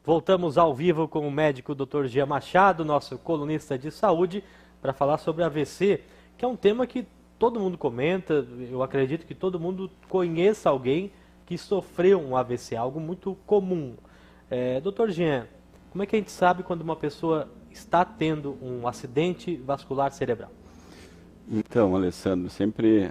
Voltamos ao vivo com o médico Dr. Jean Machado, nosso colunista de saúde, para falar sobre AVC, que é um tema que todo mundo comenta. Eu acredito que todo mundo conheça alguém que sofreu um AVC, algo muito comum. Dr. Jean, como é que a gente sabe quando uma pessoa está tendo um acidente vascular cerebral? Então, Alessandro, sempre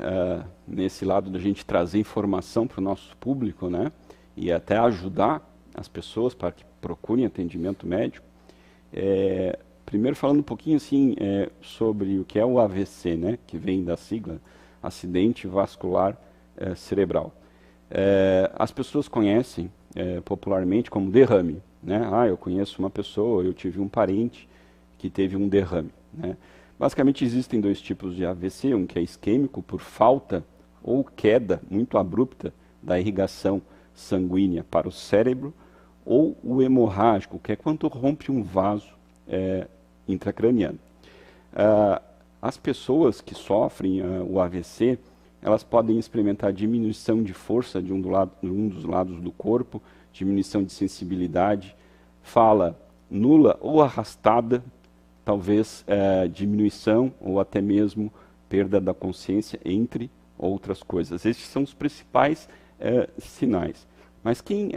nesse lado da gente trazer informação para o nosso público, né? E até ajudar as pessoas para que procurem atendimento médico. Primeiro falando um pouquinho assim sobre o que é o AVC, né? Que vem da sigla Acidente Vascular Cerebral. As pessoas conhecem popularmente como derrame, né? Eu conheço uma pessoa, eu tive um parente que teve um derrame, né? Basicamente existem dois tipos de AVC, um que é isquêmico por falta ou queda muito abrupta da irrigação sanguínea para o cérebro, ou o hemorrágico, que é quando rompe um vaso intracraniano. As pessoas que sofrem o AVC, elas podem experimentar diminuição de força de um dos lados do corpo, diminuição de sensibilidade, fala nula ou arrastada, talvez diminuição ou até mesmo perda da consciência, entre outras coisas. Esses são os principais sinais. Mas quem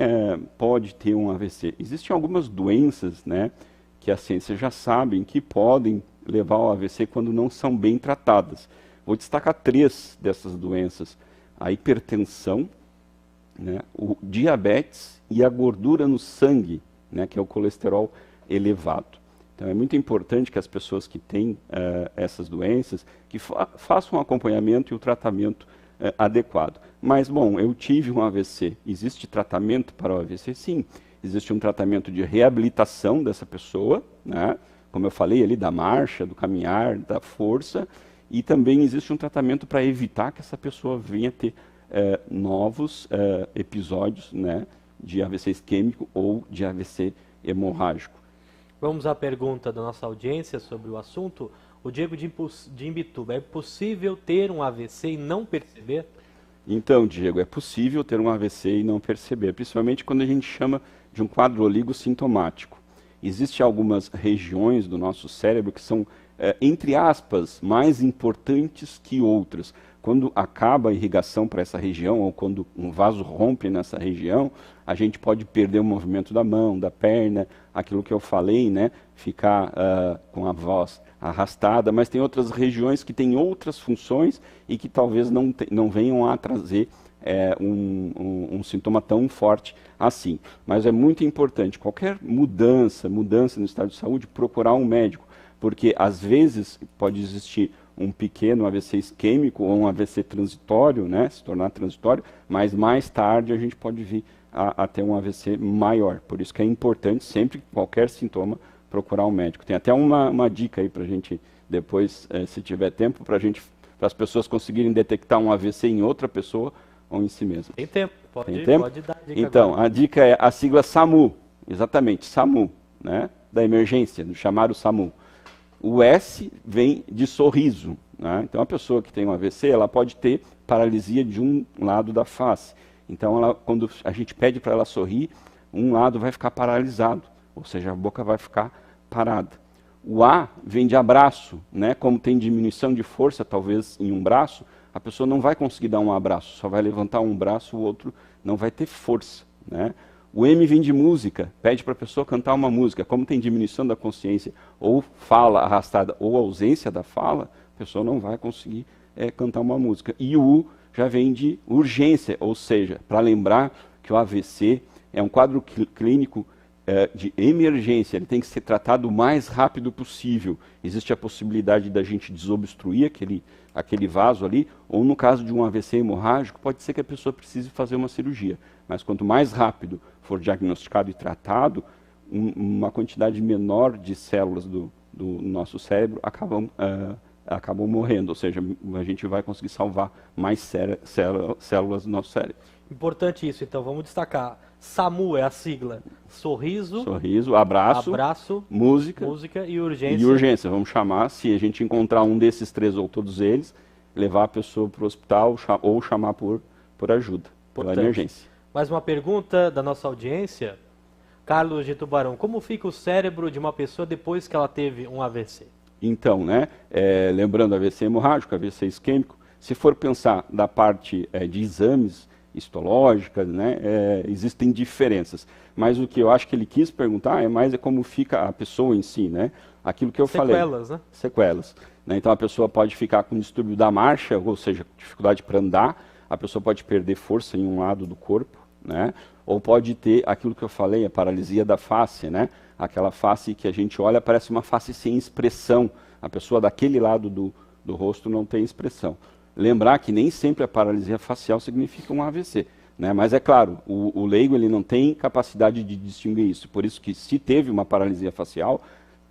pode ter um AVC? Existem algumas doenças, né, que a ciência já sabe que podem levar ao AVC quando não são bem tratadas. Vou destacar 3 dessas doenças: a hipertensão, né, o diabetes e a gordura no sangue, né, que é o colesterol elevado. Então é muito importante que as pessoas que têm essas doenças que façam um acompanhamento e o tratamento adequado. Mas, bom, eu tive um AVC. Existe tratamento para o AVC? Sim. Existe um tratamento de reabilitação dessa pessoa, né? Como eu falei ali, da marcha, do caminhar, da força. E também existe um tratamento para evitar que essa pessoa venha ter novos episódios, né, de AVC isquêmico ou de AVC hemorrágico. Vamos à pergunta da nossa audiência sobre o assunto. O Diego de Imbituba: é possível ter um AVC e não perceber? Então, Diego, é possível ter um AVC e não perceber, principalmente quando a gente chama de um quadro oligosintomático. Existem algumas regiões do nosso cérebro que são, entre aspas, mais importantes que outras. Quando acaba a irrigação para essa região, ou quando um vaso rompe nessa região, a gente pode perder o movimento da mão, da perna, aquilo que eu falei, né? Ficar com a voz arrastada, mas tem outras regiões que têm outras funções e que talvez não venham a trazer um sintoma tão forte assim. Mas é muito importante, qualquer mudança no estado de saúde, procurar um médico, porque às vezes pode existir um pequeno AVC isquêmico ou um AVC transitório, né, se tornar transitório, mas mais tarde a gente pode vir a ter um AVC maior. Por isso que é importante sempre, qualquer sintoma, procurar um médico. Tem até uma dica aí para a gente, depois, se tiver tempo, para as pessoas conseguirem detectar um AVC em outra pessoa ou em si mesma. Tem tempo, Tem tempo? Pode dar a dica. Então, agora. a dica é a sigla SAMU, exatamente, SAMU, né, da emergência, do chamado SAMU. O S vem de sorriso, né? Então a pessoa que tem um AVC, ela pode ter paralisia de um lado da face. Então quando a gente pede para ela sorrir, um lado vai ficar paralisado, ou seja, a boca vai ficar parada. O A vem de abraço, né? Como tem diminuição de força, talvez em um braço, a pessoa não vai conseguir dar um abraço, só vai levantar um braço, o outro não vai ter força, né? O M vem de música, pede para a pessoa cantar uma música. Como tem diminuição da consciência, ou fala arrastada, ou ausência da fala, a pessoa não vai conseguir cantar uma música. E o U já vem de urgência, ou seja, para lembrar que o AVC é um quadro clínico de emergência, ele tem que ser tratado o mais rápido possível. Existe a possibilidade da gente desobstruir aquele vaso ali, ou no caso de um AVC hemorrágico, pode ser que a pessoa precise fazer uma cirurgia. Mas quanto mais rápido for diagnosticado e tratado, uma quantidade menor de células do nosso cérebro acabam morrendo, ou seja, a gente vai conseguir salvar mais células do nosso cérebro. Importante isso, então, vamos destacar. SAMU é a sigla: sorriso, abraço, música e urgência. E urgência, vamos chamar, se a gente encontrar um desses 3 ou todos eles, levar a pessoa para o hospital ou chamar por ajuda, pela emergência. Mais uma pergunta da nossa audiência. Carlos de Tubarão, como fica o cérebro de uma pessoa depois que ela teve um AVC? Então, né, lembrando AVC hemorrágico, AVC isquêmico, se for pensar da parte de exames histológicas, né, existem diferenças. Mas o que eu acho que ele quis perguntar é como fica a pessoa em si, né? Aquilo que eu falei. Sequelas, né? Sequelas. Né? Então a pessoa pode ficar com distúrbio da marcha, ou seja, dificuldade para andar, a pessoa pode perder força em um lado do corpo, né? Ou pode ter aquilo que eu falei, a paralisia da face, né? Aquela face que a gente olha parece uma face sem expressão. A pessoa daquele lado do rosto não tem expressão. Lembrar que nem sempre a paralisia facial significa um AVC, né? Mas é claro, o leigo ele não tem capacidade de distinguir isso. Por isso que se teve uma paralisia facial,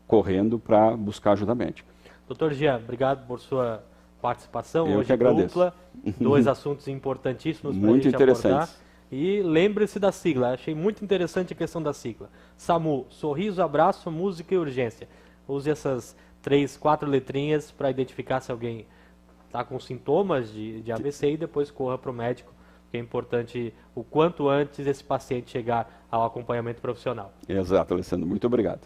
correndo para buscar ajuda médica. Doutor Jean, obrigado por sua participação. Eu Hoje que agradeço. dupla, dois assuntos importantíssimos para a Muito gente interessantes. abordar. E lembre-se da sigla, achei muito interessante a questão da sigla. SAMU, sorriso, abraço, música e urgência. Use essas 3, 4 letrinhas para identificar se alguém está com sintomas de AVC e depois corra para o médico, que é importante o quanto antes esse paciente chegar ao acompanhamento profissional. Exato, Alessandro. Muito obrigado.